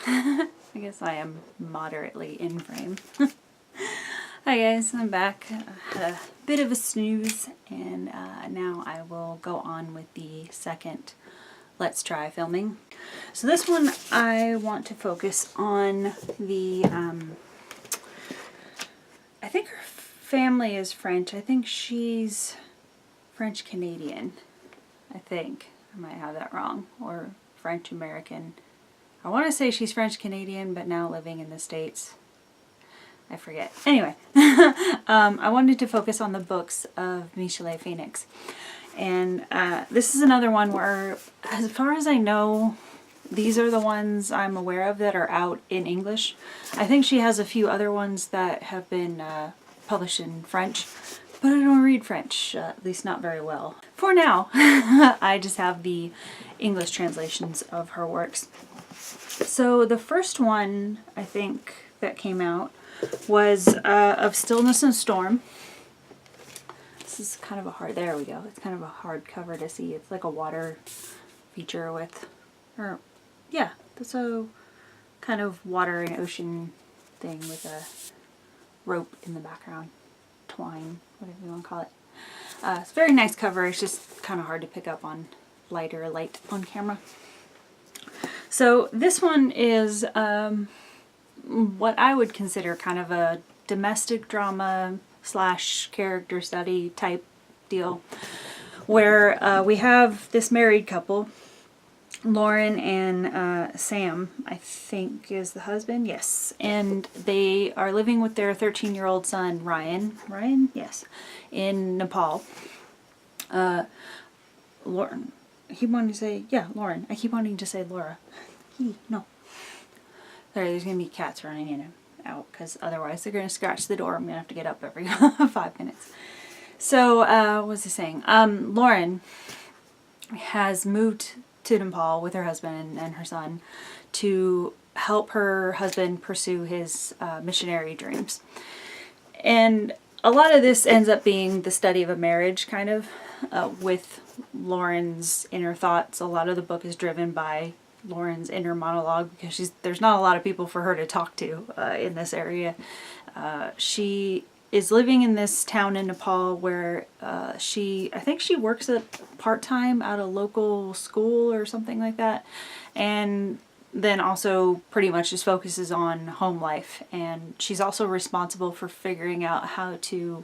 I guess I am moderately in frame. Hi guys, I'm back. I had a bit of a snooze, and now I will go on with the second Let's Try filming. So this one I want to focus on the, I think her family is French. I think she's French-Canadian. I think. I might have that wrong. Or French-American. I want to say she's French-Canadian, but now living in the States. I forget. Anyway, I wanted to focus on the books of Michele Phoenix. And this is another one where, as far as I know, these are the ones I'm aware of that are out in English. I think she has a few other ones that have been published in French, but I don't read French, at least not very well. For now, I just have the English translations of her works. So the first one, I think, that came out was of Stillness and Storm. This is kind of a hard, there we go, it's kind of a hard cover to see. It's like a water feature with, or yeah, that's a kind of water and ocean thing with a rope in the background, twine, whatever you want to call it. It's a very nice cover. It's just kind of hard to pick up on light on camera. So this one is what I would consider kind of a domestic drama / character study type deal, where we have this married couple, Lauren and Sam, I think is the husband, yes, and they are living with their 13-year-old son Ryan, yes, in Nepal. Lauren, I keep wanting to say, yeah, Lauren, I keep wanting to say Laura. No. Sorry, there's going to be cats running in and out, because otherwise they're going to scratch the door. I'm going to have to get up every 5 minutes. So, what was I saying? Lauren has moved to Nepal with her husband and her son to help her husband pursue his missionary dreams. And a lot of this ends up being the study of a marriage, kind of, with Lauren's inner thoughts. A lot of the book is driven by Lauren's inner monologue, because there's not a lot of people for her to talk to in this area. She is living in this town in Nepal where I think she works part-time at a local school or something like that, and then also pretty much just focuses on home life. And she's also responsible for figuring out how to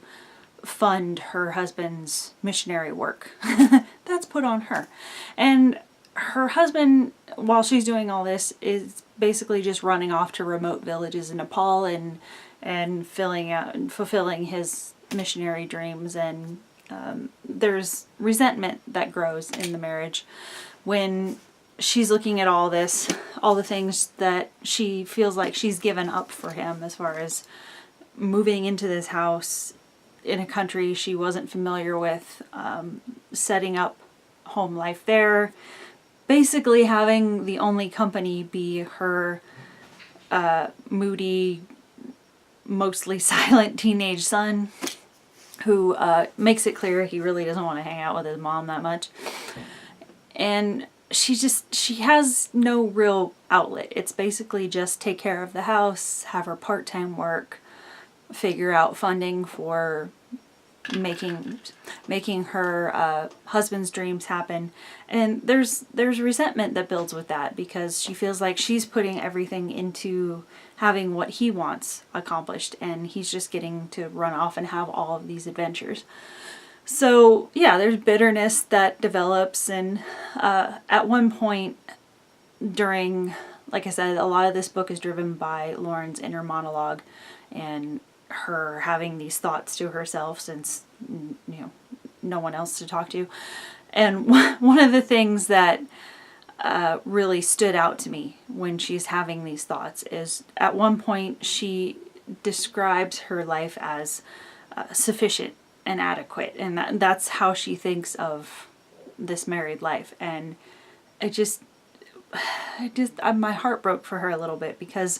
fund her husband's missionary work. That's put on her. And her husband, while she's doing all this, is basically just running off to remote villages in Nepal and fulfilling his missionary dreams. And there's resentment that grows in the marriage when she's looking at all this, all the things that she feels like she's given up for him, as far as moving into this house in a country she wasn't familiar with, setting up home life there, basically having the only company be her moody, mostly silent teenage son, who makes it clear he really doesn't want to hang out with his mom that much. And she has no real outlet. It's basically just take care of the house, have her part-time work, figure out funding for making her husband's dreams happen. And there's resentment that builds with that, because she feels like she's putting everything into having what he wants accomplished, and he's just getting to run off and have all of these adventures. So yeah, there's bitterness that develops, and at one point during, like I said, a lot of this book is driven by Lauren's inner monologue and her having these thoughts to herself, since no one else to talk to. And one of the things that really stood out to me when she's having these thoughts is, at one point she describes her life as sufficient and adequate, and that's how she thinks of this married life. And my heart broke for her a little bit, because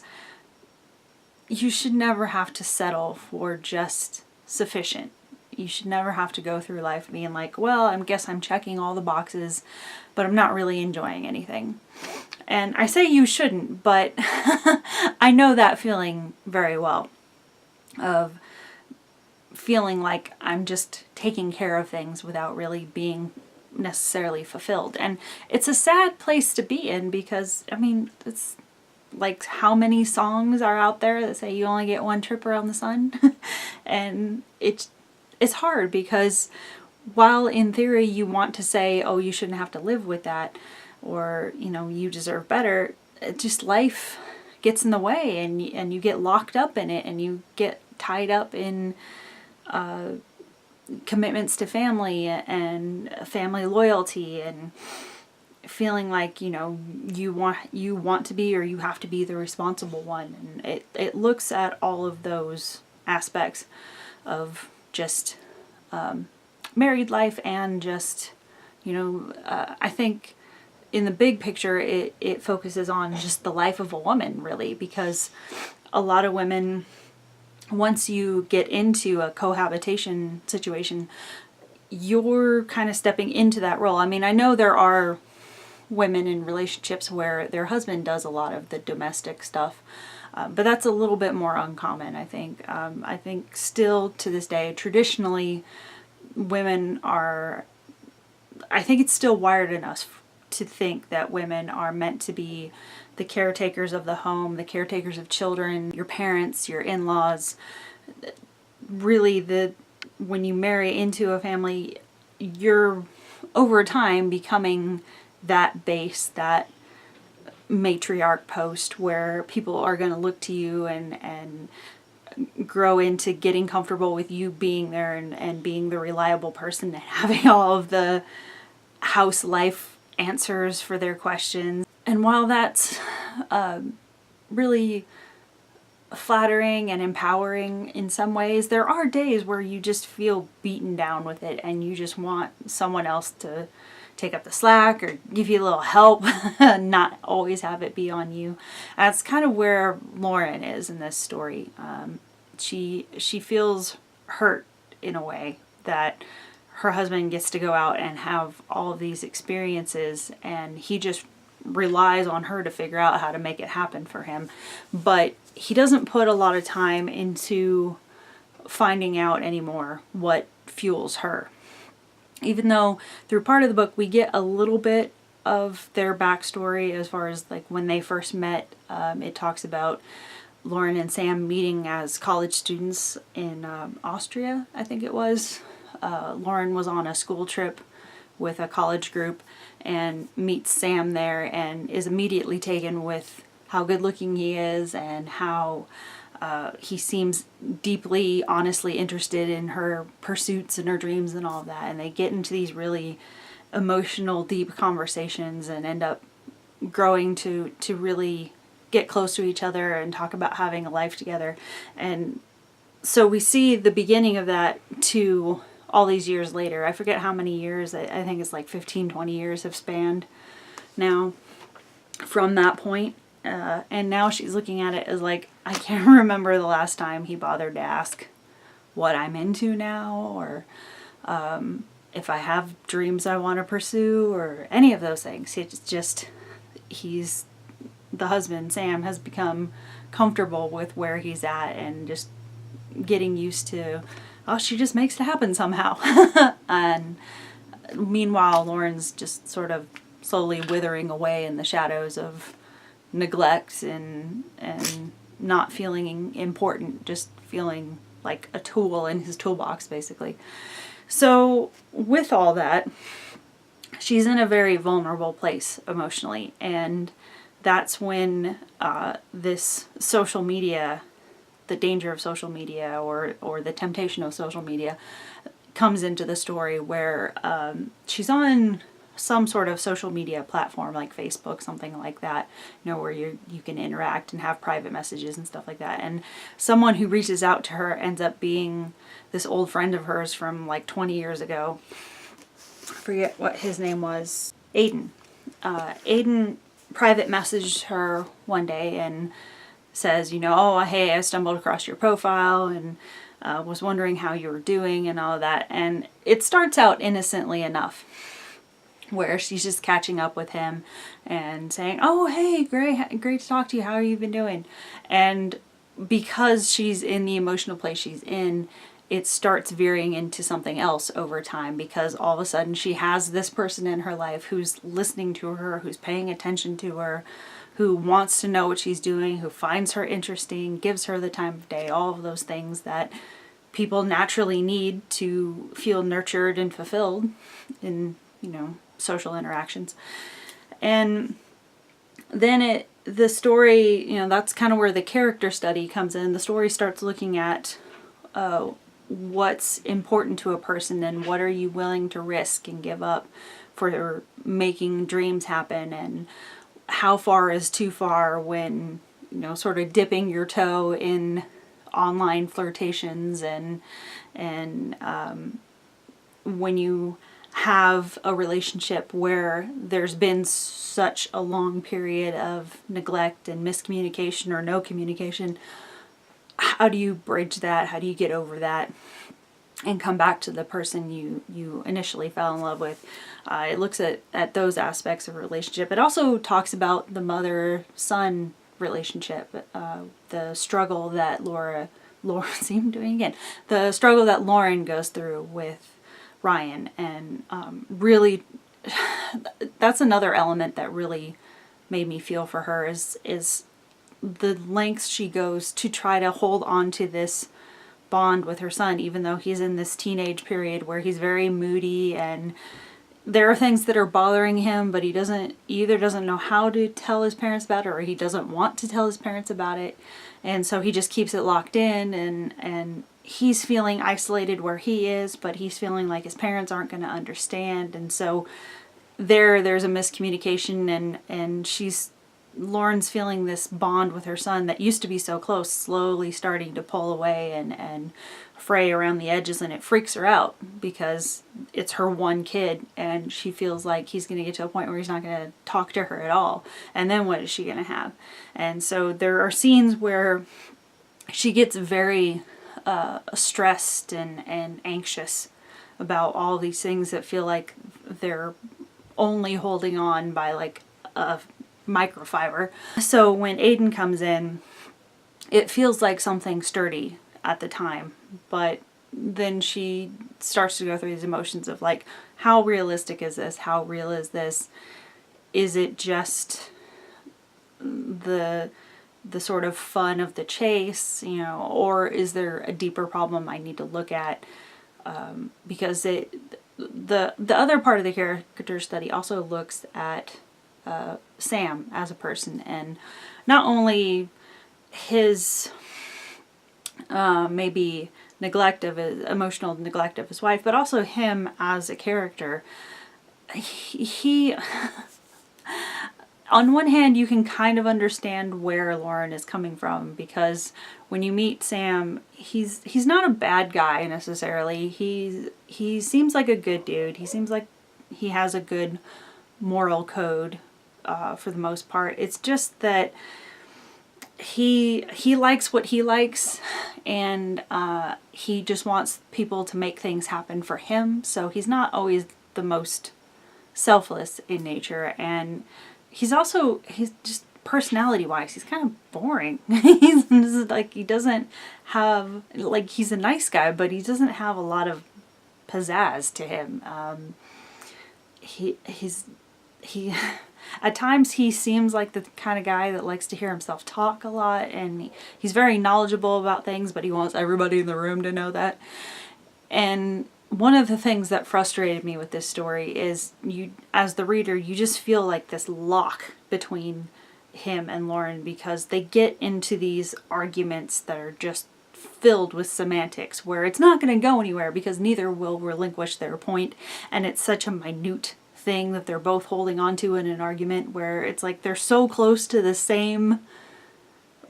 you should never have to settle for just sufficient. You should never have to go through life being like, well, I guess I'm checking all the boxes, but I'm not really enjoying anything. And I say you shouldn't, but I know that feeling very well, of feeling like I'm just taking care of things without really being necessarily fulfilled. And it's a sad place to be in, because, I mean, it's like, how many songs are out there that say you only get one trip around the sun? And it's hard, because while in theory you want to say, oh, you shouldn't have to live with that, or, you know, you deserve better, just life gets in the way, and you get locked up in it, and you get tied up in commitments to family and family loyalty, and feeling like, you know, you want to be, or you have to be the responsible one. And it looks at all of those aspects of just married life, and just, you know, I think in the big picture it focuses on just the life of a woman, really, because a lot of women, once you get into a cohabitation situation, you're kind of stepping into that role. I mean, I know there are women in relationships where their husband does a lot of the domestic stuff, but that's a little bit more uncommon, I think. I think still to this day, traditionally, women are, I think it's still wired in us to think that women are meant to be the caretakers of the home, the caretakers of children, your parents, your in-laws. Really, when you marry into a family, you're over time becoming that base, that matriarch post, where people are going to look to you and grow into getting comfortable with you being there, and being the reliable person, and having all of the house life answers for their questions. And while that's really flattering and empowering in some ways, there are days where you just feel beaten down with it, and you just want someone else to take up the slack or give you a little help, not always have it be on you. That's kind of where Lauren is in this story. She feels hurt in a way that her husband gets to go out and have all of these experiences, and he just relies on her to figure out how to make it happen for him. But he doesn't put a lot of time into finding out anymore what fuels her. Even though through part of the book we get a little bit of their backstory as far as like when they first met. It talks about Lauren and Sam meeting as college students in Austria, I think it was. Lauren was on a school trip with a college group and meets Sam there, and is immediately taken with how good looking he is, and how he seems deeply, honestly interested in her pursuits and her dreams and all of that. And they get into these really emotional, deep conversations, and end up growing to really get close to each other and talk about having a life together. And so we see the beginning of that to all these years later. I forget how many years, I think it's like 15, 20 years have spanned now from that point. And now she's looking at it as like, I can't remember the last time he bothered to ask what I'm into now, or if I have dreams I want to pursue, or any of those things. It's just, the husband, Sam, has become comfortable with where he's at, and just getting used to, oh, she just makes it happen somehow. And meanwhile, Lauren's just sort of slowly withering away in the shadows of neglect and not feeling important, just feeling like a tool in his toolbox, basically. So with all that, she's in a very vulnerable place emotionally, and that's when this social media, the danger of social media, or the temptation of social media, comes into the story, where she's on some sort of social media platform like Facebook, something like that, where you can interact and have private messages and stuff like that. And someone who reaches out to her ends up being this old friend of hers from like 20 years ago. I forget what his name was. Aiden. Aiden private messaged her one day and says, oh, hey, I stumbled across your profile, and was wondering how you were doing and all of that. And it starts out innocently enough, where she's just catching up with him and saying, oh, hey, great to talk to you. How have you been doing? And because she's in the emotional place she's in, it starts veering into something else over time, because all of a sudden she has this person in her life who's listening to her, who's paying attention to her, who wants to know what she's doing, who finds her interesting, gives her the time of day, all of those things that people naturally need to feel nurtured and fulfilled in, social interactions. And then the story, that's kind of where the character study comes in. The story starts looking at what's important to a person and what are you willing to risk and give up for making dreams happen, and how far is too far when, sort of dipping your toe in online flirtations and when you have a relationship where there's been such a long period of neglect and miscommunication or no communication. How do you bridge that? How do you get over that and come back to the person you initially fell in love with? It looks at those aspects of a relationship. It also talks about the mother-son relationship, the struggle that the struggle that Lauren goes through with Ryan, and really, that's another element that really made me feel for her is the lengths she goes to try to hold on to this bond with her son, even though he's in this teenage period where he's very moody and there are things that are bothering him, but he either doesn't know how to tell his parents about it, or he doesn't want to tell his parents about it. And so he just keeps it locked in, and he's feeling isolated where he is, but he's feeling like his parents aren't going to understand. And so there's a miscommunication, and Lauren's feeling this bond with her son that used to be so close, slowly starting to pull away and fray around the edges, and it freaks her out because it's her one kid and she feels like he's going to get to a point where he's not going to talk to her at all. And then what is she going to have? And so there are scenes where she gets very stressed and anxious about all these things that feel like they're only holding on by like a microfiber. So when Aiden comes in, it feels like something sturdy at the time, but then she starts to go through these emotions of like, how realistic is this? How real is this? Is it just the sort of fun of the chase, or is there a deeper problem I need to look at? Because the other part of the character study also looks at Sam as a person, and not only his maybe emotional neglect of his wife, but also him as a character. He on one hand, you can kind of understand where Lauren is coming from, because when you meet Sam, he's not a bad guy necessarily. He seems like a good dude. He seems like he has a good moral code for the most part. It's just that he likes what he likes, and he just wants people to make things happen for him. So he's not always the most selfless in nature, and he's just personality-wise, he's kind of boring. He's like, he doesn't have, like, he's a nice guy, but he doesn't have a lot of pizzazz to him. He at times he seems like the kind of guy that likes to hear himself talk a lot, and he's very knowledgeable about things, but he wants everybody in the room to know that. And one of the things that frustrated me with this story is as the reader, you just feel like this lock between him and Lauren, because they get into these arguments that are just filled with semantics where it's not going to go anywhere because neither will relinquish their point, and it's such a minute thing that they're both holding on to in an argument where it's like they're so close to the same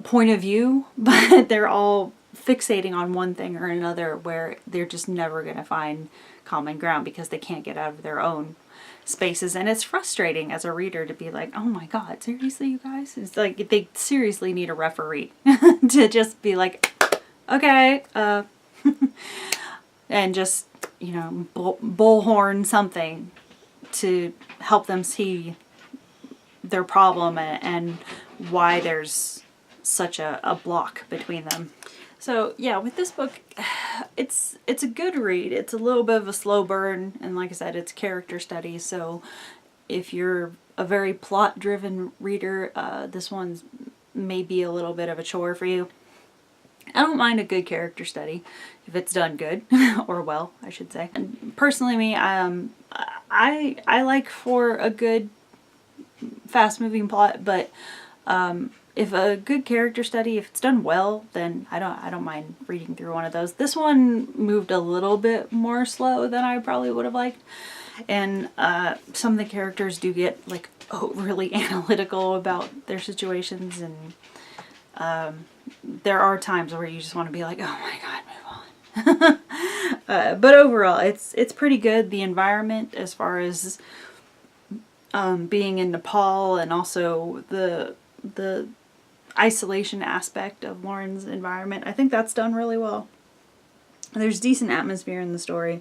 point of view, but they're all fixating on one thing or another where they're just never going to find common ground because they can't get out of their own spaces. And it's frustrating as a reader to be like, oh my god, seriously, you guys? It's like they seriously need a referee to just be like, okay, and just, you know, bullhorn something to help them see their problem and why there's such a block between them. So yeah, with this book, it's a good read. It's a little bit of a slow burn, and like I said, it's character study. So if you're a very plot-driven reader, this one's maybe a little bit of a chore for you. I don't mind a good character study if it's done good or well, I should say. And personally, me, I like for a good fast-moving plot, but if a good character study, if it's done well, then I don't mind reading through one of those. This one moved a little bit more slow than I probably would have liked, and some of the characters do get like really analytical about their situations, and there are times where you just want to be like, oh my god, move on. But overall, it's pretty good. The environment, as far as being in Nepal, and also the isolation aspect of Lauren's environment, I think that's done really well. There's decent atmosphere in the story,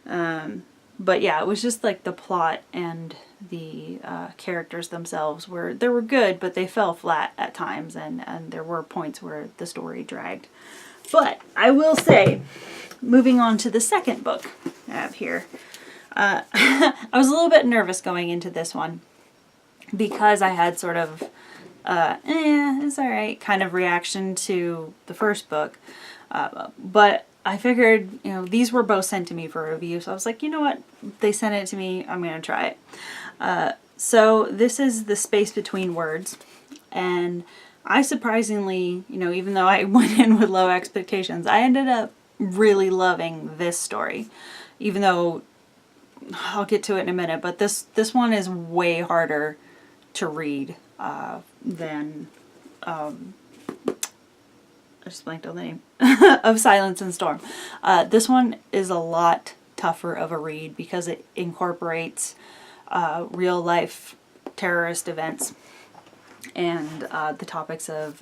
but yeah, it was just like the plot and the characters themselves were good, but they fell flat at times, and there were points where the story dragged. But I will say, moving on to the second book I have here, I was a little bit nervous going into this one because I had sort of it's alright kind of reaction to the first book, but I figured, you know, these were both sent to me for review, so I was like, you know what, they sent it to me, I'm gonna try it. So this is The Space Between Words, and I surprisingly, you know, even though I went in with low expectations, I ended up really loving this story, even though I'll get to it in a minute, but this one is way harder to read than I just blanked on the name of Silence and Storm. This one is a lot tougher of a read because it incorporates real life terrorist events and the topics of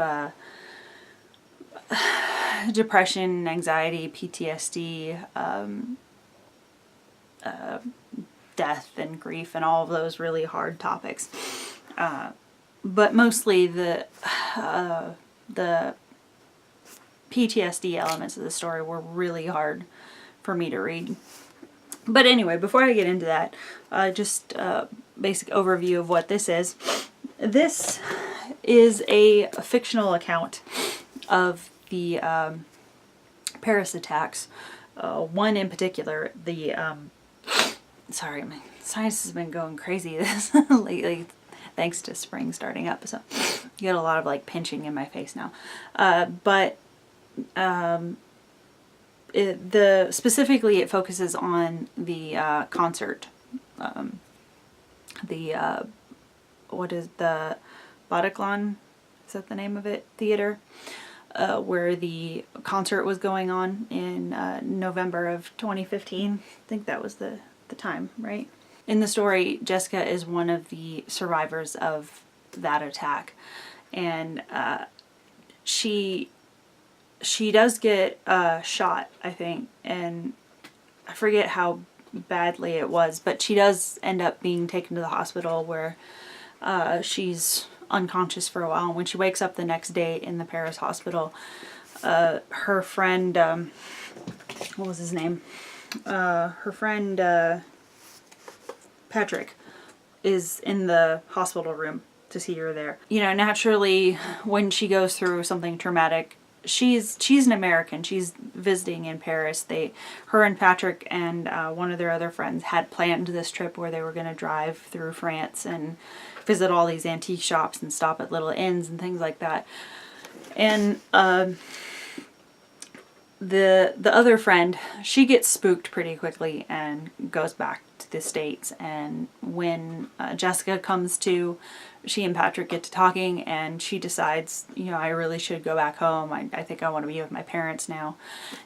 depression, anxiety, PTSD, death and grief, and all of those really hard topics. But mostly the PTSD elements of the story were really hard for me to read. But anyway, before I get into that, just a basic overview of what this is. This is a fictional account of the Paris attacks. One in particular, the sorry, my sinus has been going crazy this lately, thanks to spring starting up, so you get a lot of like pinching in my face now. Specifically it focuses on the concert, what is the Bataclan, is that the name of it, theater, where the concert was going on in November of 2015. I think that was the time, right? In the story, Jessica is one of the survivors of that attack, and she does get shot, I think, and I forget how badly it was, but she does end up being taken to the hospital where she's unconscious for a while. And when she wakes up the next day in the Paris hospital, her friend, what was his name? Her friend Patrick is in the hospital room to see her there. You know, naturally, when she goes through something traumatic, she's an American. She's visiting in Paris. Her and Patrick and one of their other friends had planned this trip where they were going to drive through France and visit all these antique shops and stop at little inns and things like that. And the other friend, she gets spooked pretty quickly and goes back to the States. And when Jessica comes to, she and Patrick get to talking, and she decides, you know, I really should go back home. I think I want to be with my parents now.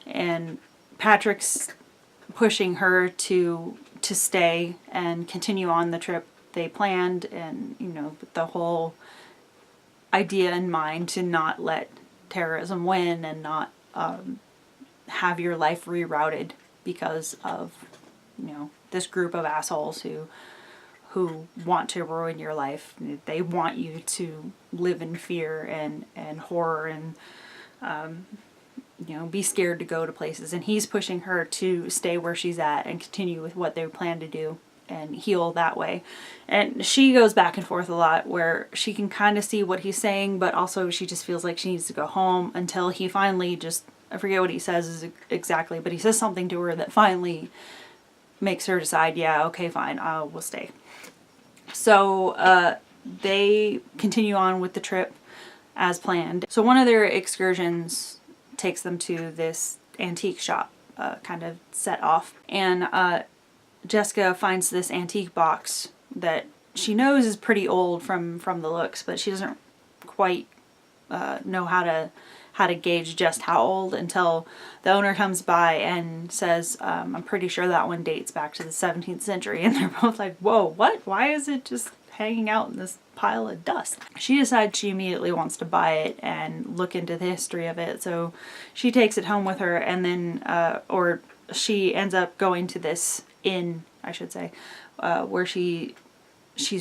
And Patrick's pushing her to stay and continue on the trip they planned, and, you know, with the whole idea in mind to not let terrorism win and not have your life rerouted because of, you know, this group of assholes who want to ruin your life. They want you to live in fear and horror and, you know, be scared to go to places. And he's pushing her to stay where she's at and continue with what they plan to do and heal that way. And she goes back and forth a lot, where she can kind of see what he's saying, but also she just feels like she needs to go home, until he finally just, I forget what he says exactly, but he says something to her that finally makes her decide, yeah, okay, fine, we'll stay. So they continue on with the trip as planned. So one of their excursions takes them to this antique shop, kind of set off. And Jessica finds this antique box that she knows is pretty old from the looks, but she doesn't quite know how to gauge just how old until the owner comes by and says, I'm pretty sure that one dates back to the 17th century. And they're both like, whoa, what? Why is it just hanging out in this pile of dust? She decides she immediately wants to buy it and look into the history of it. So she takes it home with her, and then, or she ends up going to this inn, I should say, where she's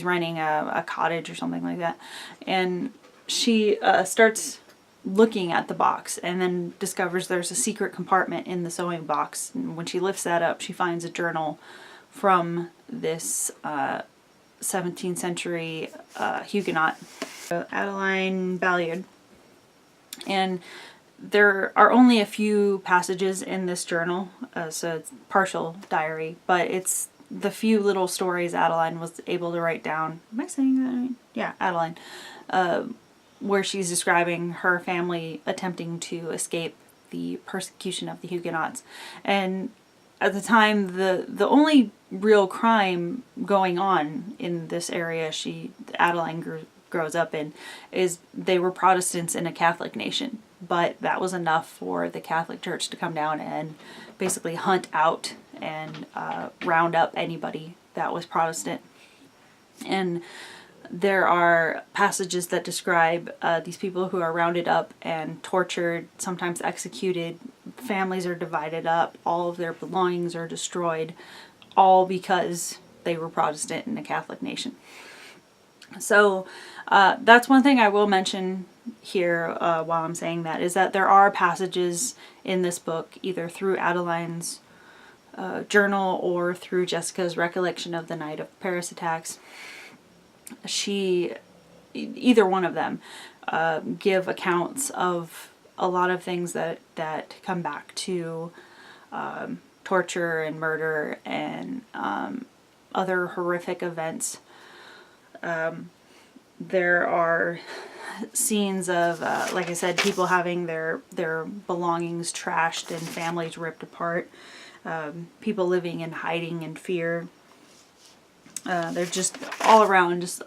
renting a cottage or something like that. And she starts looking at the box, and then discovers there's a secret compartment in the sewing box. And when she lifts that up, she finds a journal from this 17th century Huguenot, Adeline Ballard. And there are only a few passages in this journal, so it's partial diary, but it's the few little stories Adeline was able to write down. Am I saying that right? Yeah, Adeline. Where she's describing her family attempting to escape the persecution of the Huguenots. And at the time, the only real crime going on in this area Adeline grows up in, is they were Protestants in a Catholic nation. But that was enough for the Catholic Church to come down and basically hunt out and round up anybody that was Protestant. And there are passages that describe these people who are rounded up and tortured, sometimes executed. Families are divided up. All of their belongings are destroyed, all because they were Protestant in a Catholic nation. So that's one thing I will mention here while I'm saying that, is that there are passages in this book, either through Adeline's journal or through Jessica's recollection of the night of Paris attacks. Either one of them give accounts of a lot of things that come back to torture and murder and other horrific events. There are scenes of, like I said, people having their belongings trashed and families ripped apart, people living in hiding and fear. There's just all around just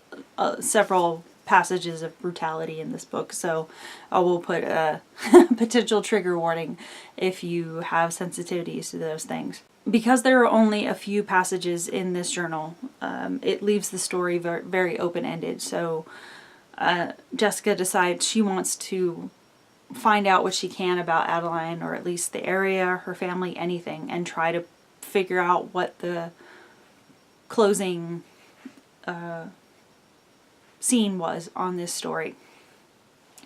several passages of brutality in this book, so I will put a potential trigger warning if you have sensitivities to those things. Because there are only a few passages in this journal, it leaves the story very, very open-ended. So Jessica decides she wants to find out what she can about Adeline, or at least the area, her family, anything, and try to figure out what the closing scene was on this story.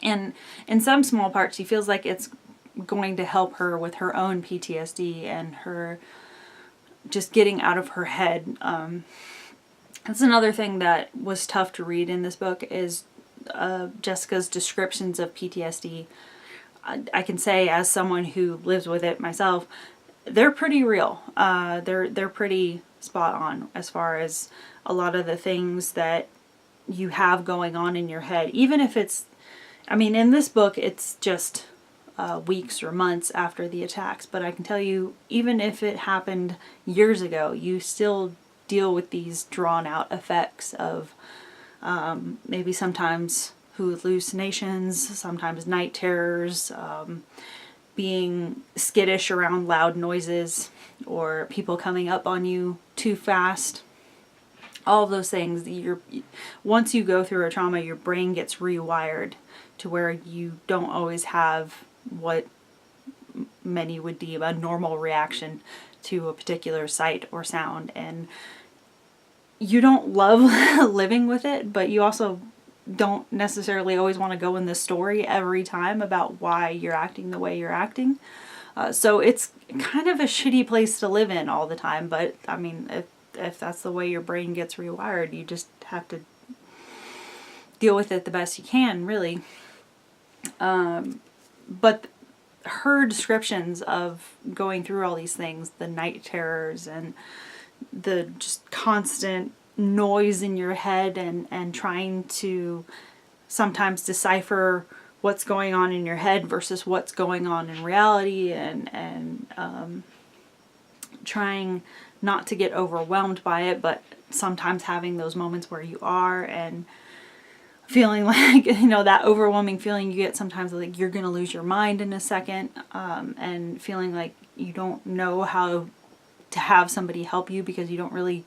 And in some small parts, she feels like it's going to help her with her own PTSD and her just getting out of her head. That's another thing that was tough to read in this book, is Jessica's descriptions of PTSD. I can say, as someone who lives with it myself, they're pretty real. They're pretty spot on as far as a lot of the things that you have going on in your head. Even if it's, I mean, in this book, it's just weeks or months after the attacks, but I can tell you, even if it happened years ago, you still deal with these drawn out effects of maybe sometimes hallucinations, sometimes night terrors, being skittish around loud noises, or people coming up on you too fast. All of those things, once you go through a trauma, your brain gets rewired to where you don't always have what many would deem a normal reaction to a particular sight or sound. And you don't love living with it, but you also don't necessarily always want to go in the story every time about why you're acting the way you're acting. So it's kind of a shitty place to live in all the time, but I mean, if that's the way your brain gets rewired, you just have to deal with it the best you can, really. But her descriptions of going through all these things, the night terrors and the just constant noise in your head, and trying to sometimes decipher what's going on in your head versus what's going on in reality, and trying not to get overwhelmed by it, but sometimes having those moments where you are, and feeling like, you know, that overwhelming feeling you get sometimes, like you're gonna lose your mind in a second, and feeling like you don't know how to have somebody help you because you don't really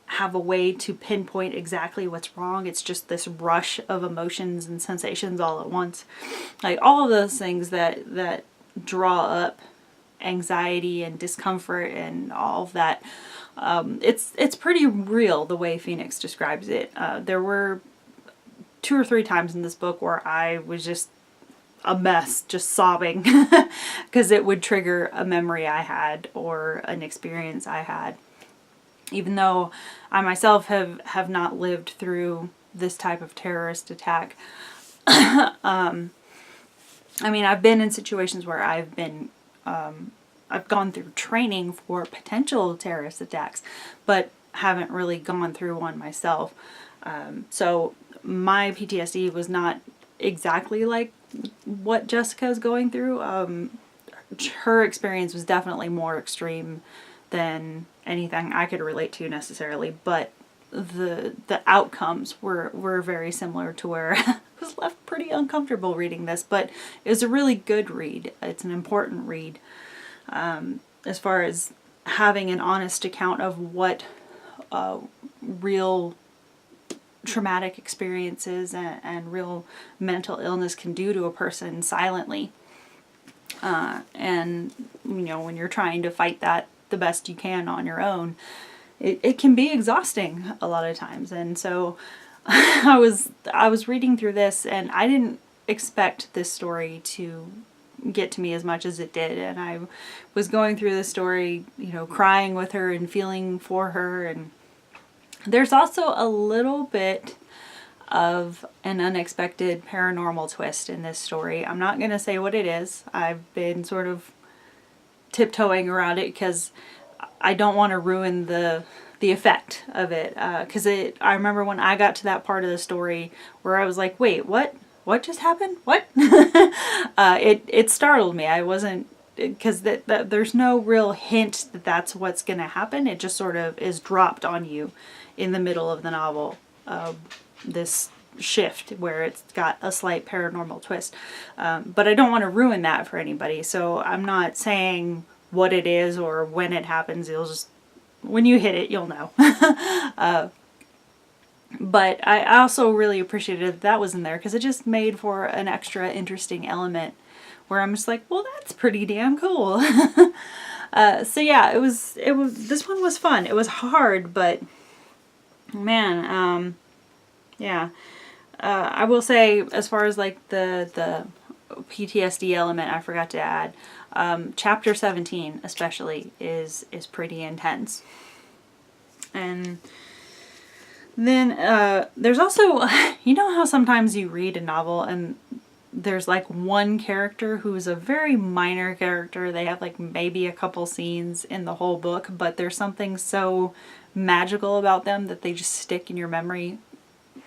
have a way to pinpoint exactly what's wrong. It's just this rush of emotions and sensations all at once. Like all of those things that draw up anxiety and discomfort and all of that. It's pretty real the way Phoenix describes it. There were 2 or 3 times in this book where I was just a mess, just sobbing, because it would trigger a memory I had or an experience I had. Even though I myself have not lived through this type of terrorist attack. I mean, I've been in situations where I've gone through training for potential terrorist attacks, but haven't really gone through one myself. So my PTSD was not exactly like what Jessica's going through. Her experience was definitely more extreme than anything I could relate to necessarily, but the outcomes were very similar to where I was left pretty uncomfortable reading this, but it was a really good read. It's an important read, as far as having an honest account of what real traumatic experiences and real mental illness can do to a person silently. And, you know, when you're trying to fight that the best you can on your own, it can be exhausting a lot of times. And so I was reading through this, and I didn't expect this story to get to me as much as it did. And I was going through the story, you know, crying with her and feeling for her. And there's also a little bit of an unexpected paranormal twist in this story. I'm not going to say what it is. I've been sort of tiptoeing around it because I don't want to ruin the effect of it. Because I remember when I got to that part of the story where I was like, wait, what? What just happened? What? It startled me. I wasn't, because there's no real hint that that's what's going to happen. It just sort of is dropped on you in the middle of the novel. This shift where it's got a slight paranormal twist. But I don't want to ruin that for anybody. So I'm not saying what it is or when it happens. You'll just, when you hit it, you'll know. But I also really appreciated that was in there because it just made for an extra interesting element where I'm just like, well, that's pretty damn cool. So yeah, it was, this one was fun. It was hard, but man, yeah. I will say, as far as like the PTSD element, I forgot to add, chapter 17 especially is pretty intense. And then there's also, you know how sometimes you read a novel and there's like one character who's a very minor character. They have like maybe a couple scenes in the whole book, but there's something so magical about them that they just stick in your memory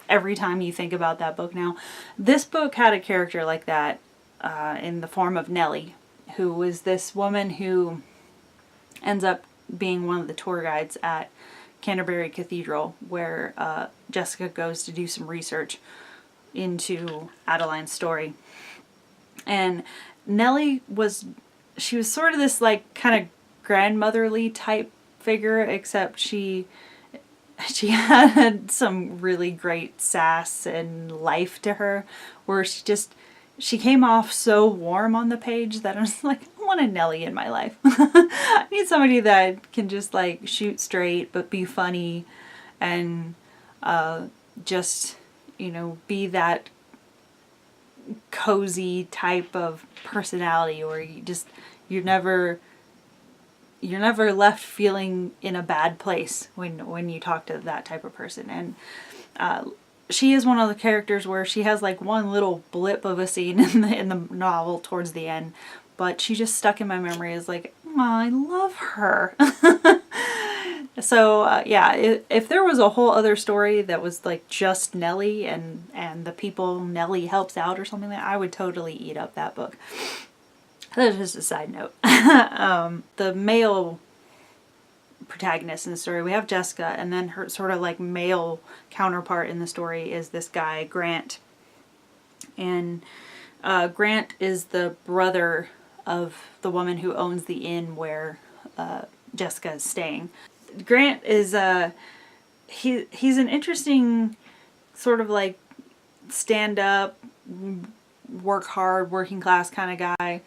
every time you think about that book. Now, this book had a character like that in the form of Nellie, who was this woman who ends up being one of the tour guides at Canterbury Cathedral, where Jessica goes to do some research into Adeline's story. And Nellie she was sort of this like kind of grandmotherly type figure, except she had some really great sass and life to her, where she came off so warm on the page that I was like, oh want a Nellie in my life. I need somebody that can just like shoot straight but be funny and just, you know, be that cozy type of personality where you're never left feeling in a bad place when you talk to that type of person. And she is one of the characters where she has like one little blip of a scene in the novel towards the end, but she just stuck in my memory as like, oh, I love her. So yeah, if there was a whole other story that was like just Nellie and the people Nellie helps out or something like that, I would totally eat up that book. That's just a side note. The male protagonist in the story, we have Jessica, and then her sort of like male counterpart in the story is this guy, Grant. And Grant is the brother of the woman who owns the inn where Jessica is staying. Grant is he's an interesting sort of like stand up, work hard, working class kind of guy.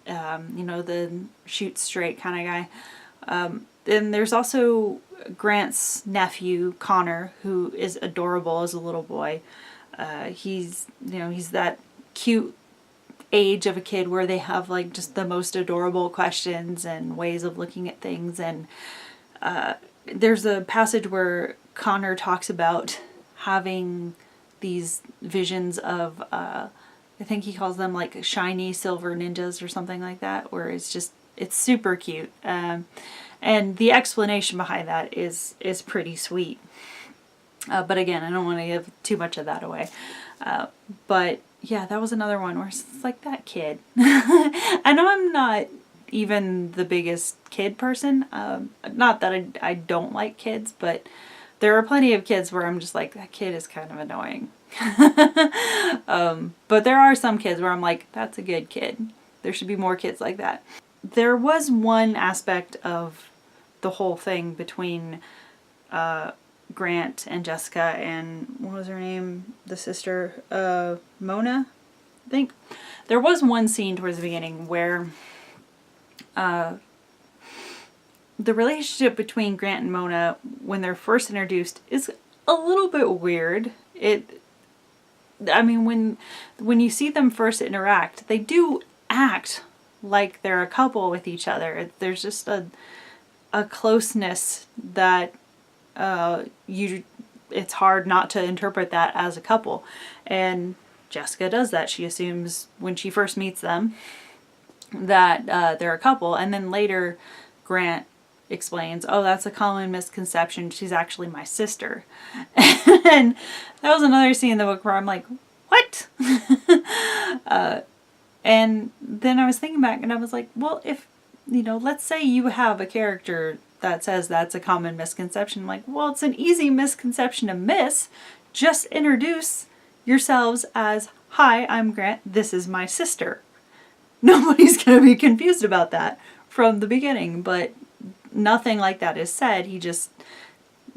You know, the shoot straight kind of guy. Then there's also Grant's nephew, Connor, who is adorable as a little boy. He's that cute age of a kid where they have like just the most adorable questions and ways of looking at things. And there's a passage where Connor talks about having these visions of I think he calls them like shiny silver ninjas or something like that, where it's super cute. And the explanation behind that is pretty sweet. But again, I don't want to give too much of that away. But yeah, that was another one where it's like that kid. I know I'm not even the biggest kid person. Not that I don't like kids, but there are plenty of kids where I'm just like, that kid is kind of annoying. But there are some kids where I'm like, that's a good kid. There should be more kids like that. There was one aspect of the whole thing between Grant and Jessica and what was her name? The sister, Mona, I think. There was one scene towards the beginning where the relationship between Grant and Mona when they're first introduced is a little bit weird. I mean, when you see them first interact, they do act like they're a couple with each other. There's just a closeness that it's hard not to interpret that as a couple. And Jessica does that. She assumes when she first meets them that they're a couple, and then later Grant explains, oh, that's a common misconception, she's actually my sister. And that was another scene in the book where I'm like, what? And then I was thinking back and I was like, well, if, you know, let's say you have a character that says that's a common misconception. I'm like, well, it's an easy misconception to miss. Just introduce yourselves as, hi, I'm Grant, this is my sister. Nobody's going to be confused about that from the beginning, but nothing like that is said. He just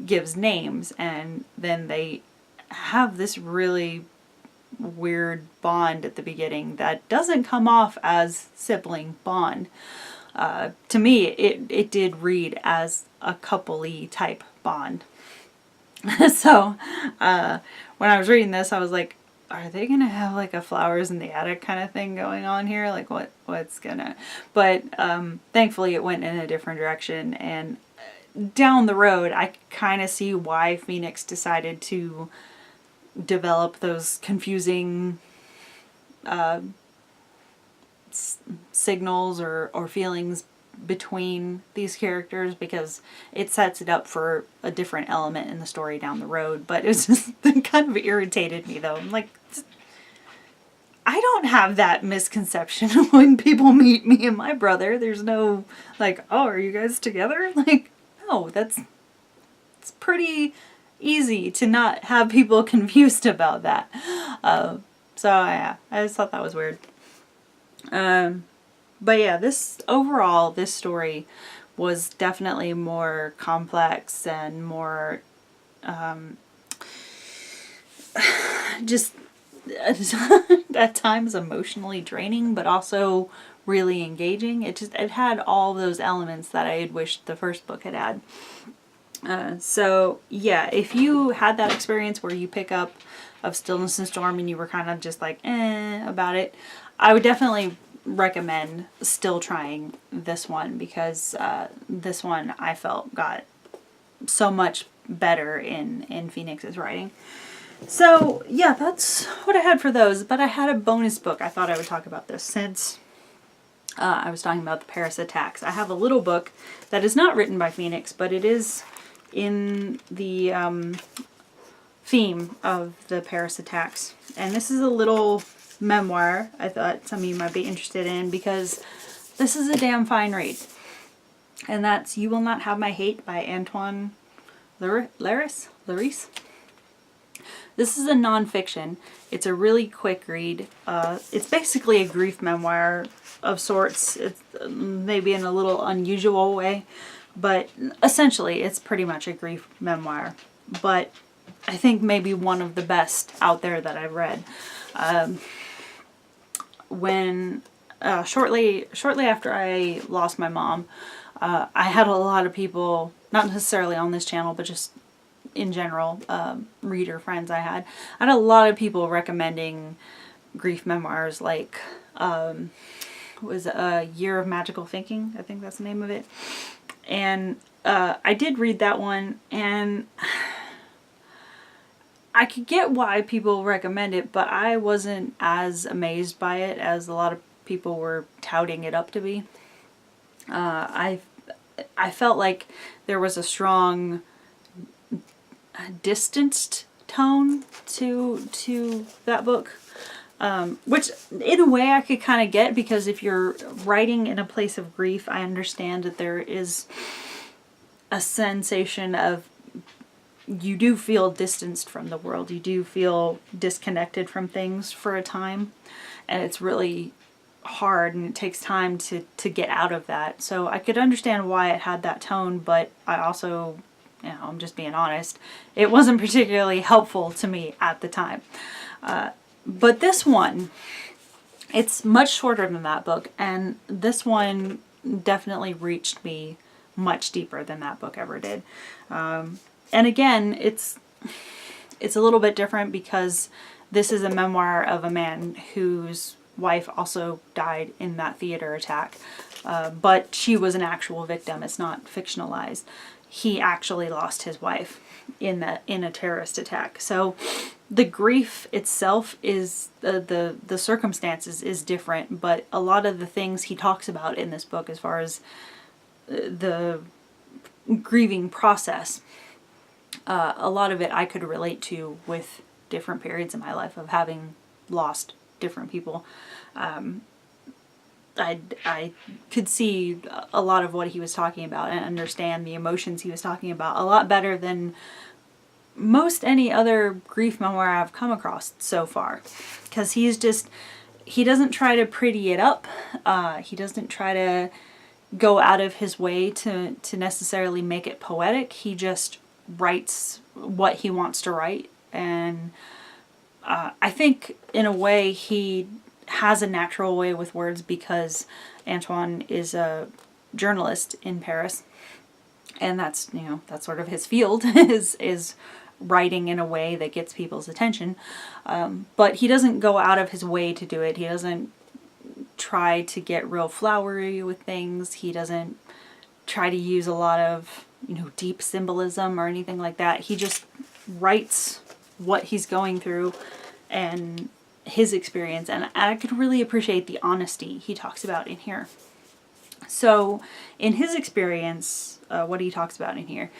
gives names, and then they have this really weird bond at the beginning that doesn't come off as sibling bond. To me, it did read as a couple-y type bond. So when I was reading this, I was like, are they gonna have like a flowers in the attic kind of thing going on here? Like what's gonna, but thankfully it went in a different direction, and down the road I kind of see why Phoenix decided to develop those confusing signals or feelings between these characters, because it sets it up for a different element in the story down the road. But it was just it kind of irritated me though. I'm like, I don't have that misconception when people meet me and my brother. There's no like, oh, are you guys together? Like, no, it's pretty easy to not have people confused about that. So yeah, I just thought that was weird. But yeah, this story was definitely more complex and more, just at times emotionally draining, but also really engaging. It had all those elements that I had wished the first book had had. So yeah, if you had that experience where you pick up of Stillness and Storm and you were kind of just like about it, I would definitely recommend still trying this one, because this one I felt got so much better in Phoenix's writing. So yeah, that's what I had for those, but I had a bonus book. I thought I would talk about this since I was talking about the Paris attacks. I have a little book that is not written by Phoenix, but it is in the theme of the Paris attacks. And this is a little memoir I thought some of you might be interested in, because this is a damn fine read. And that's You Will Not Have My Hate by Antoine Leiris. This is a nonfiction. It's a really quick read. It's basically a grief memoir of sorts. It's maybe in a little unusual way, but essentially it's pretty much a grief memoir. But I think maybe one of the best out there that I've read. Shortly after I lost my mom, I had a lot of people, not necessarily on this channel, but just in general, reader friends I had a lot of people recommending grief memoirs, like was A Year of Magical Thinking, I think that's the name of it. And I did read that one, and I could get why people recommend it, but I wasn't as amazed by it as a lot of people were touting it up to be. I felt like there was a strong distanced tone to that book, which in a way I could kind of get, because if you're writing in a place of grief, I understand that there is a sensation of, you do feel distanced from the world, you do feel disconnected from things for a time, and it's really hard and it takes time to get out of that. So I could understand why it had that tone, but I also, I'm just being honest, it wasn't particularly helpful to me at the time. But this one, it's much shorter than that book, and this one definitely reached me much deeper than that book ever did. And again, it's a little bit different because this is a memoir of a man whose wife also died in that theater attack, but she was an actual victim. It's not fictionalized. He actually lost his wife in a terrorist attack. So the grief itself is the circumstances is different, but a lot of the things he talks about in this book as far as the grieving process, a lot of it I could relate to with different periods in my life of having lost different people. I could see a lot of what he was talking about and understand the emotions he was talking about a lot better than most any other grief memoir I've come across so far. Because he doesn't try to pretty it up. He doesn't try to go out of his way to necessarily make it poetic. He just writes what he wants to write. And I think in a way he has a natural way with words because Antoine is a journalist in Paris, and that's sort of his field is writing in a way that gets people's attention, but he doesn't go out of his way to do it. He doesn't try to get real flowery with things. He doesn't try to use a lot of deep symbolism or anything like that. He just writes what he's going through and his experience, and I could really appreciate the honesty he talks about in here. So in his experience, what he talks about in here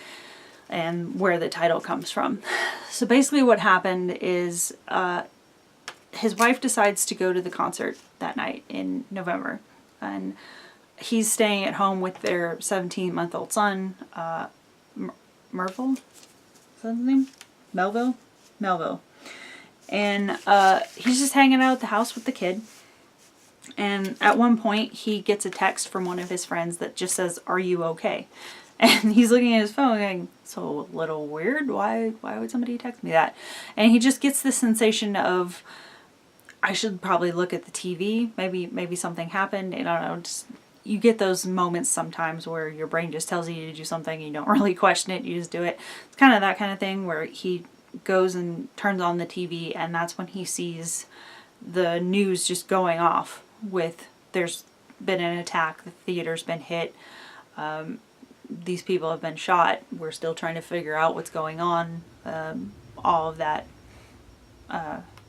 and where the title comes from. So basically what happened is his wife decides to go to the concert that night in November, and he's staying at home with their 17-month-old son, Merville? Is that his name? Melville. And he's just hanging out at the house with the kid. And at one point he gets a text from one of his friends that just says, "Are you okay?" And he's looking at his phone going, "So a little weird. Why would somebody text me that?" And he just gets the sensation of I should probably look at the TV. Maybe something happened. I don't know. Just, you get those moments sometimes where your brain just tells you to do something. You don't really question it. You just do it. It's kind of that kind of thing where he goes and turns on the TV, and that's when he sees the news just going off with there's been an attack, the theater's been hit, these people have been shot, we're still trying to figure out what's going on, all of that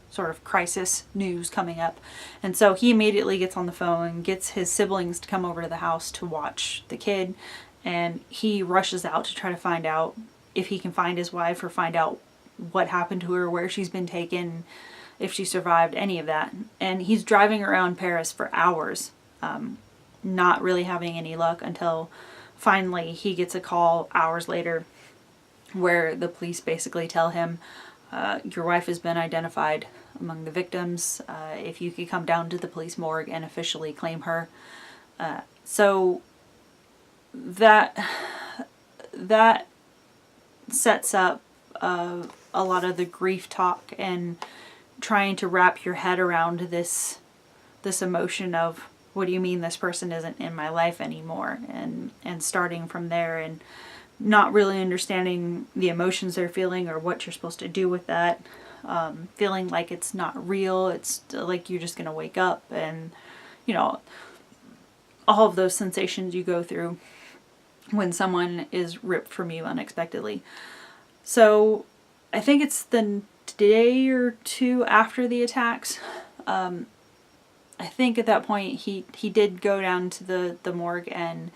sort of crisis news coming up. And so he immediately gets on the phone and gets his siblings to come over to the house to watch the kid, and he rushes out to try to find out if he can find his wife or find out what happened to her, where she's been taken, if she survived, any of that. And he's driving around Paris for hours, not really having any luck, until finally he gets a call hours later where the police basically tell him, your wife has been identified among the victims, if you could come down to the police morgue and officially claim her. So that sets up a lot of the grief talk and trying to wrap your head around this emotion of, what do you mean this person isn't in my life anymore? And starting from there and not really understanding the emotions they're feeling or what you're supposed to do with that. Feeling like it's not real. It's like you're just going to wake up, and, you know, all of those sensations you go through when someone is ripped from you unexpectedly. So I think it's the day or two after the attacks. I think at that point he did go down to the morgue and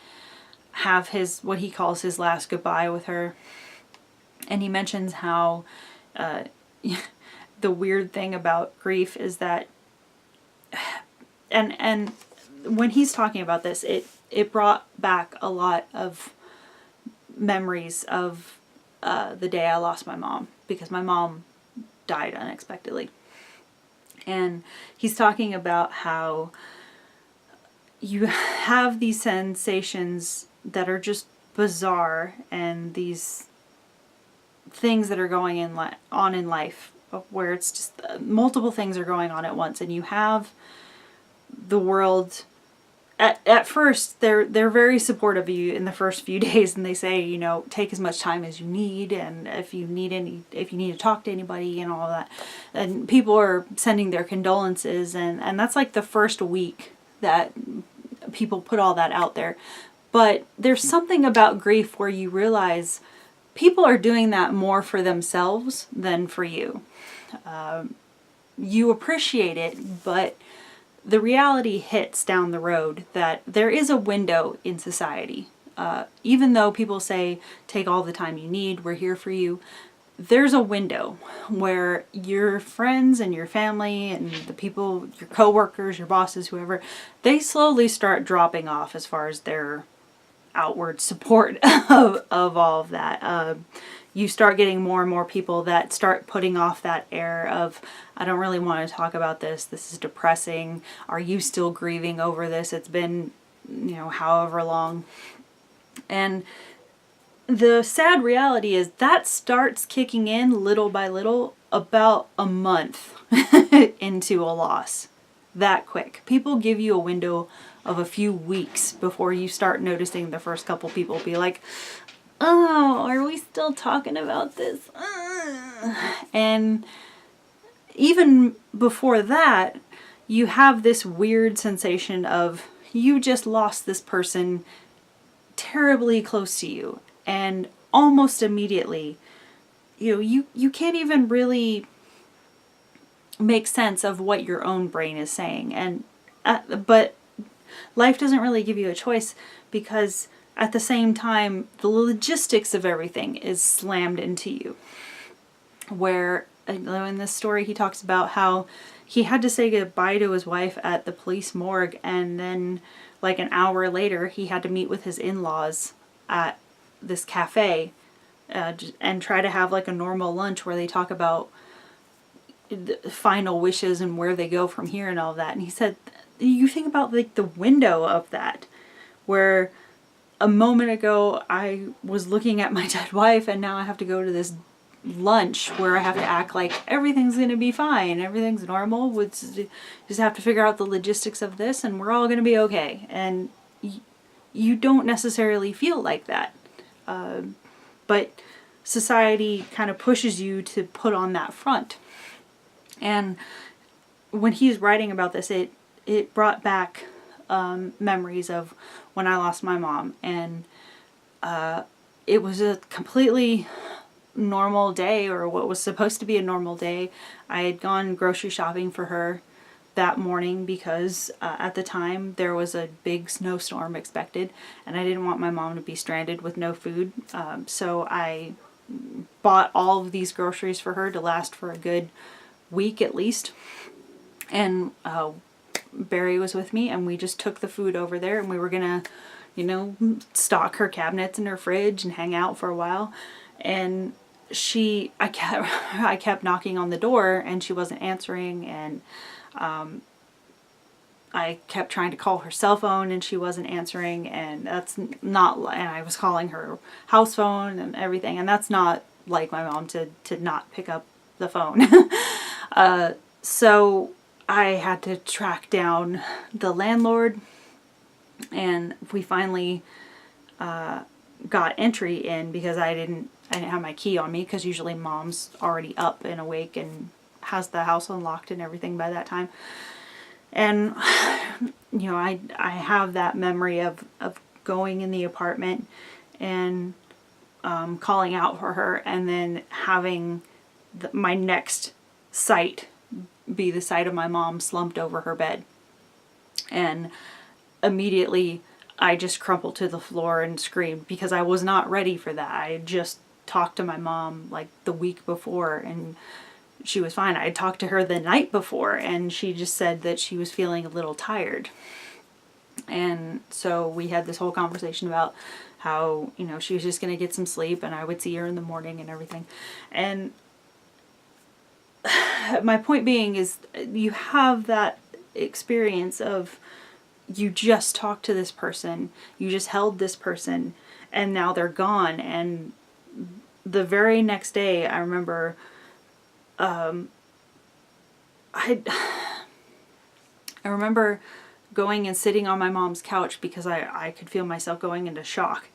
have his, what he calls his last goodbye with her. And he mentions how the weird thing about grief is that, and when he's talking about this, it brought back a lot of memories of the day I lost my mom, because my mom died unexpectedly. And he's talking about how you have these sensations that are just bizarre, and these things that are going on in life where it's just multiple things are going on at once, and you have the world. At first, they're very supportive of you in the first few days, and they say, you know, take as much time as you need, and if you need to talk to anybody and all of that, and people are sending their condolences, and that's like the first week that people put all that out there. But there's something about grief where you realize people are doing that more for themselves than for you. You appreciate it, but the reality hits down the road that there is a window in society. Even though people say, take all the time you need, we're here for you, there's a window where your friends and your family and the people, your coworkers, your bosses, whoever, they slowly start dropping off as far as their outward support of all of that. You start getting more and more people that start putting off that air of, I don't really want to talk about this. This is depressing. Are you still grieving over this? It's been, you know, however long. And the sad reality is that starts kicking in little by little about a month into a loss. That quick. People give you a window of a few weeks before you start noticing the first couple people be like, oh, are we still talking about this? And even before that, you have this weird sensation of you just lost this person terribly close to you, and almost immediately, you know, you can't even really make sense of what your own brain is saying. And but life doesn't really give you a choice, because at the same time, the logistics of everything is slammed into you. Where, in this story, he talks about how he had to say goodbye to his wife at the police morgue, and then, like an hour later, he had to meet with his in-laws at this cafe and try to have like a normal lunch where they talk about the final wishes and where they go from here and all that. And he said, you think about like the window of that, where a moment ago I was looking at my dead wife, and now I have to go to this lunch where I have to act like everything's going to be fine, everything's normal. We just have to figure out the logistics of this and we're all going to be okay. And you don't necessarily feel like that. But society kind of pushes you to put on that front. And when he's writing about this, it brought back memories of when I lost my mom. And it was a completely normal day, or what was supposed to be a normal day. I had gone grocery shopping for her that morning because at the time there was a big snowstorm expected and I didn't want my mom to be stranded with no food. So I bought all of these groceries for her to last for a good week at least. And Barry was with me and we just took the food over there and we were gonna, you know, stock her cabinets in her fridge and hang out for a while. And I kept knocking on the door and she wasn't answering, and I kept trying to call her cell phone and she wasn't answering, and and I was calling her house phone and everything, and that's not like my mom to not pick up the phone. So I had to track down the landlord, and we finally got entry in because I didn't have my key on me, because usually mom's already up and awake and has the house unlocked and everything by that time. And you know, I have that memory of going in the apartment and calling out for her, and then having my next sight be the sight of my mom slumped over her bed. And immediately I just crumpled to the floor and screamed, because I was not ready for that. I had just talked to my mom like the week before and she was fine. I had talked to her the night before and she just said that she was feeling a little tired. And so we had this whole conversation about how, you know, she was just going to get some sleep and I would see her in the morning and everything. And my point being is, you have that experience of, you just talked to this person, you just held this person, and now they're gone. And the very next day, I remember, I remember going and sitting on my mom's couch because I could feel myself going into shock,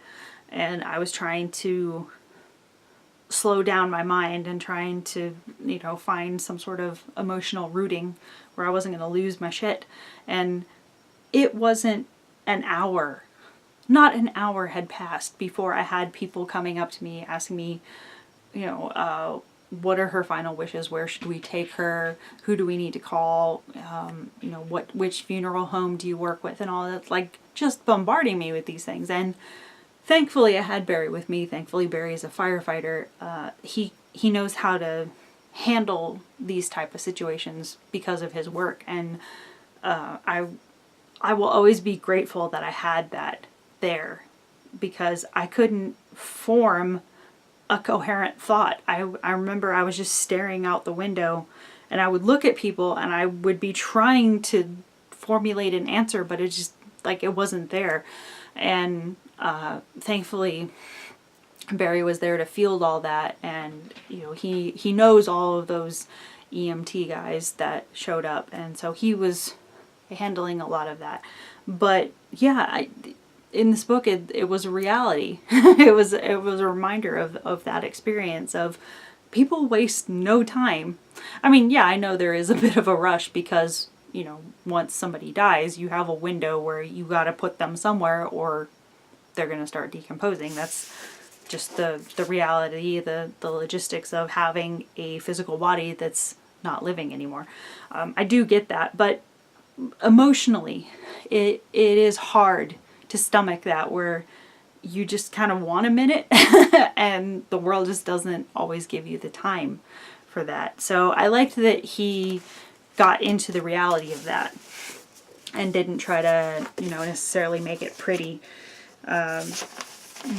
and I was trying to slow down my mind and trying to, you know, find some sort of emotional rooting where I wasn't going to lose my shit. And it wasn't an hour, not an hour had passed before I had people coming up to me asking me, you know, what are her final wishes? Where should we take her? Who do we need to call? You know, which funeral home do you work with? And all that, like, just bombarding me with these things. And thankfully I had Barry with me. Thankfully Barry is a firefighter. He knows how to handle these type of situations because of his work. And I will always be grateful that I had that there, because I couldn't form a coherent thought. I remember I was just staring out the window and I would look at people and I would be trying to formulate an answer, but it just, like, it wasn't there. And thankfully Barry was there to field all that, and you know, he knows all of those EMT guys that showed up, and so he was handling a lot of that. But yeah, in this book it was a reality. it was a reminder of that experience of people waste no time. I mean, yeah, I know there is a bit of a rush because, you know, once somebody dies, you have a window where you got to put them somewhere or they're going to start decomposing. That's just the reality, the logistics of having a physical body that's not living anymore. I do get that, but emotionally, it is hard to stomach that, where you just kind of want a minute and the world just doesn't always give you the time for that. So I liked that he got into the reality of that and didn't try to, you know, necessarily make it pretty.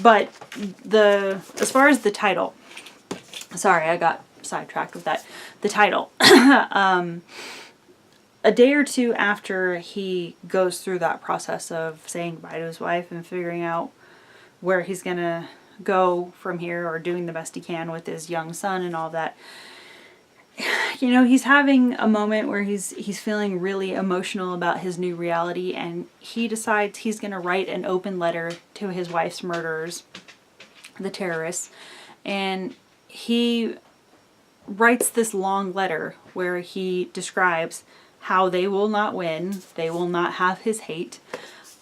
But as far as the title, sorry, I got sidetracked with that. The title, a day or two after he goes through that process of saying goodbye to his wife and figuring out where he's gonna go from here, or doing the best he can with his young son and all that. You know, he's having a moment where he's feeling really emotional about his new reality, and he decides he's going to write an open letter to his wife's murderers, the terrorists, and he writes this long letter where he describes how they will not win, they will not have his hate.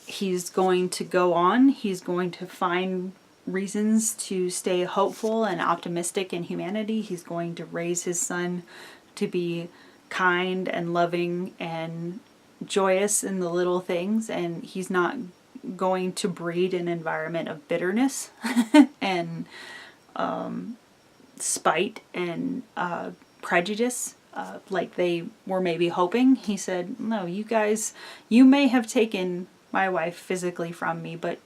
He's going to go on, he's going to find reasons to stay hopeful and optimistic in humanity. He's going to raise his son to be kind and loving and joyous in the little things, and he's not going to breed an environment of bitterness and spite and prejudice like they were maybe hoping. He said, no, you guys, you may have taken my wife physically from me, but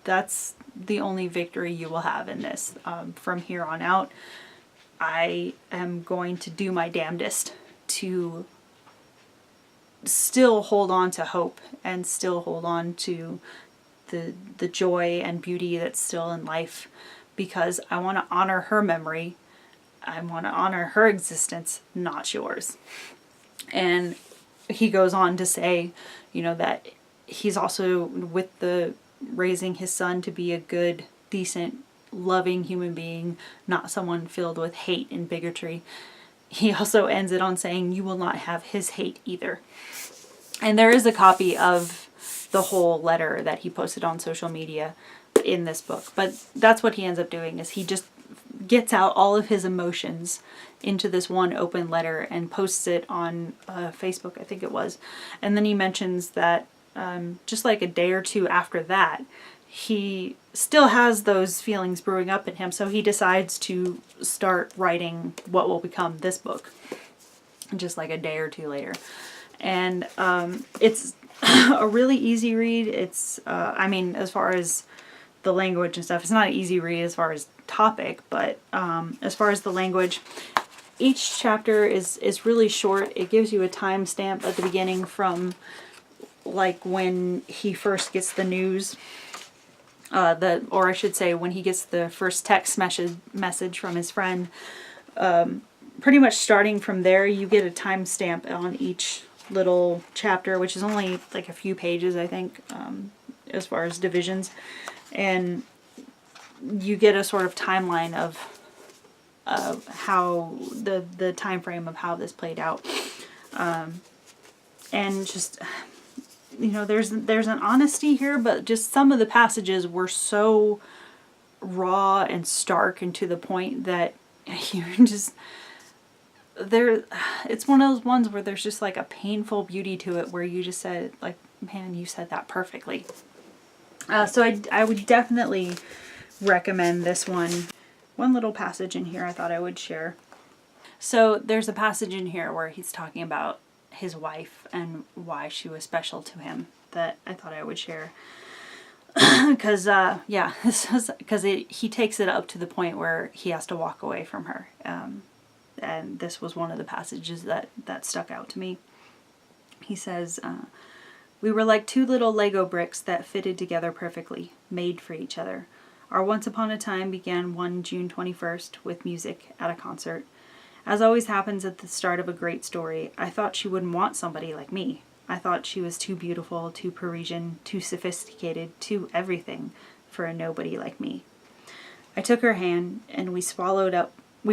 that's the only victory you will have in this. From here on out, I am going to do my damnedest to still hold on to hope and still hold on to the joy and beauty that's still in life, because I want to honor her memory. I want to honor her existence, not yours. And he goes on to say, you know, that he's also with the raising his son to be a good, decent, loving human being, not someone filled with hate and bigotry. He also ends it on saying, you will not have his hate either. And there is a copy of the whole letter that he posted on social media in this book. But that's what he ends up doing, is he just gets out all of his emotions into this one open letter and posts it on Facebook, I think it was. And then he mentions that just like a day or two after that, he still has those feelings brewing up in him. So he decides to start writing what will become this book, just like a day or two later. And it's a really easy read. It's, I mean, as far as the language and stuff, it's not an easy read as far as topic, but as far as the language, each chapter is really short. It gives you a timestamp at the beginning from like when he first gets the news, or I should say when he gets the first text message from his friend. Pretty much starting from there, you get a timestamp on each little chapter, which is only like a few pages, I think, as far as divisions. And you get a sort of timeline of how the time frame of how this played out. And just, you know, there's an honesty here, but just some of the passages were so raw and stark and to the point that you're just there. It's one of those ones where there's just like a painful beauty to it, where you just said, like, man, you said that perfectly. So I would definitely recommend this one. One little passage in here I thought I would share. So there's a passage in here where he's talking about his wife and why she was special to him that I thought I would share. Because, yeah, this was, because he takes it up to the point where he has to walk away from her. And this was one of the passages that stuck out to me. He says, we were like two little Lego bricks that fitted together perfectly, made for each other. Our once upon a time began one June 21st with music at a concert. As always happens at the start of a great story, I thought she wouldn't want somebody like me. I thought she was too beautiful, too Parisian, too sophisticated, too everything for a nobody like me. I took her hand, and we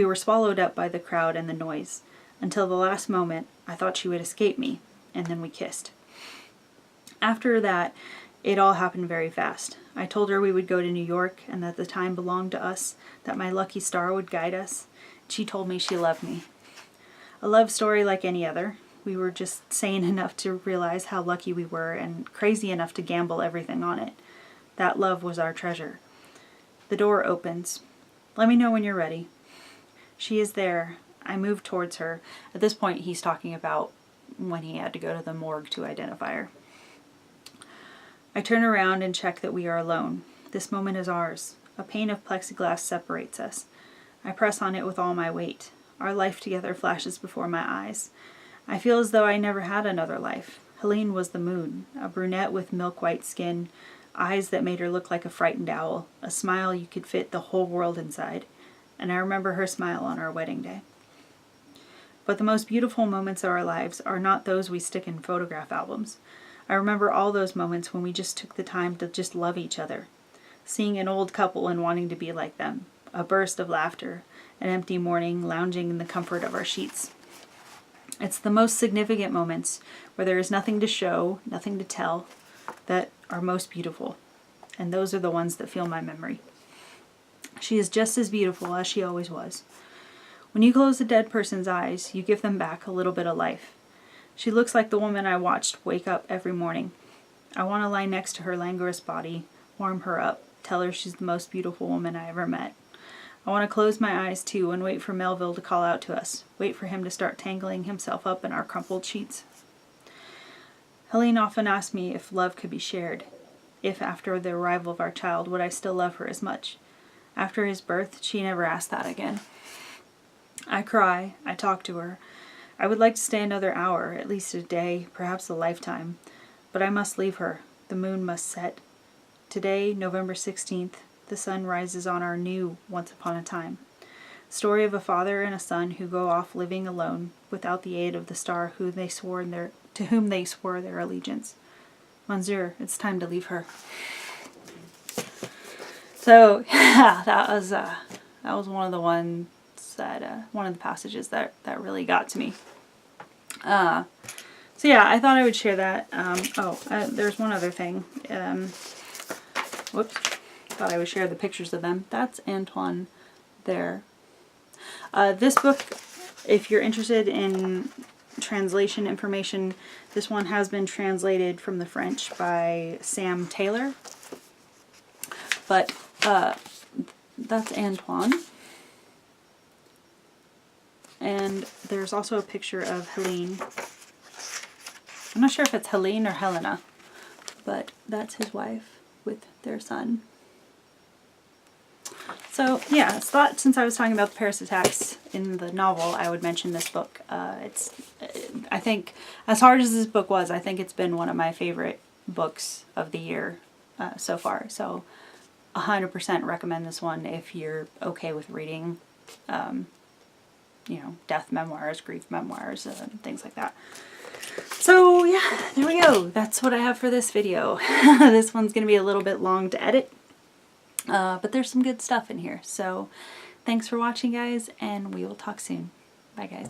were swallowed up by the crowd and the noise. Until the last moment, I thought she would escape me, and then we kissed. After that, it all happened very fast. I told her we would go to New York and that the time belonged to us, that my lucky star would guide us. She told me she loved me. A love story like any other. We were just sane enough to realize how lucky we were and crazy enough to gamble everything on it. That love was our treasure. The door opens. Let me know when you're ready. She is there. I move towards her. At this point, he's talking about when he had to go to the morgue to identify her. I turn around and check that we are alone. This moment is ours. A pane of plexiglass separates us. I press on it with all my weight. Our life together flashes before my eyes. I feel as though I never had another life. Helene was the moon, a brunette with milk-white skin, eyes that made her look like a frightened owl, a smile you could fit the whole world inside. And I remember her smile on our wedding day. But the most beautiful moments of our lives are not those we stick in photograph albums. I remember all those moments when we just took the time to just love each other. Seeing an old couple and wanting to be like them. A burst of laughter. An empty morning, lounging in the comfort of our sheets. It's the most significant moments where there is nothing to show, nothing to tell, that are most beautiful. And those are the ones that feel my memory. She is just as beautiful as she always was. When you close a dead person's eyes, you give them back a little bit of life. She looks like the woman I watched wake up every morning. I want to lie next to her languorous body, warm her up, tell her she's the most beautiful woman I ever met. I want to close my eyes too and wait for Melville to call out to us, wait for him to start tangling himself up in our crumpled sheets. Helene often asked me if love could be shared, if after the arrival of our child would I still love her as much. After his birth, she never asked that again. I cry, I talk to her. I would like to stay another hour, at least a day, perhaps a lifetime, but I must leave her. The moon must set. Today, November 16th, the sun rises on our new Once Upon a Time. Story of a father and a son who go off living alone without the aid of the star to whom they swore their allegiance. Monsieur, it's time to leave her. So yeah, that was one of the ones that one of the passages that really got to me. So yeah, I thought I would share that. There's one other thing. Whoops. Thought I would share the pictures of them. That's Antoine there. This book, if you're interested in translation information, this one has been translated from the French by Sam Taylor. But that's Antoine. And there's also a picture of Helene. I'm not sure if it's Helene or Helena, but that's his wife with their son. So yeah, I thought since I was talking about the Paris attacks in the novel, I would mention this book. I think, as hard as this book was, I think it's been one of my favorite books of the year so far. So 100% recommend this one if you're okay with reading, death memoirs, grief memoirs, things like that. So yeah, there we go. That's what I have for this video. This one's going to be a little bit long to edit. But there's some good stuff in here. So thanks for watching, guys, and we will talk soon. Bye, guys.